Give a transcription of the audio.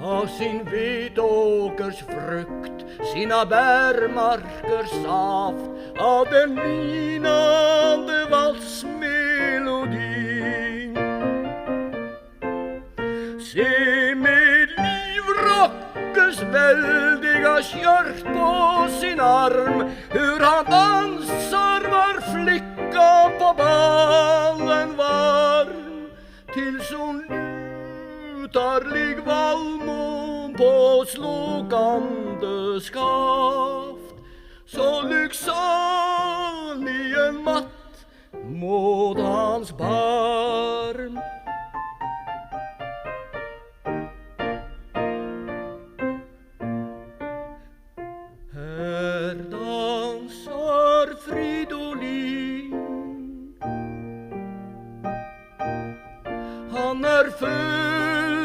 av sin vetåkers frukt, sina bärmarkers saft, av den vinande valsmelodin. Se med livrockers väldiga skört på sin arm, hur han dansar var flicka på ballen varm, tills hon lutarlig vallmon på slokande skaft, så lycksalig en matt måd hans barn.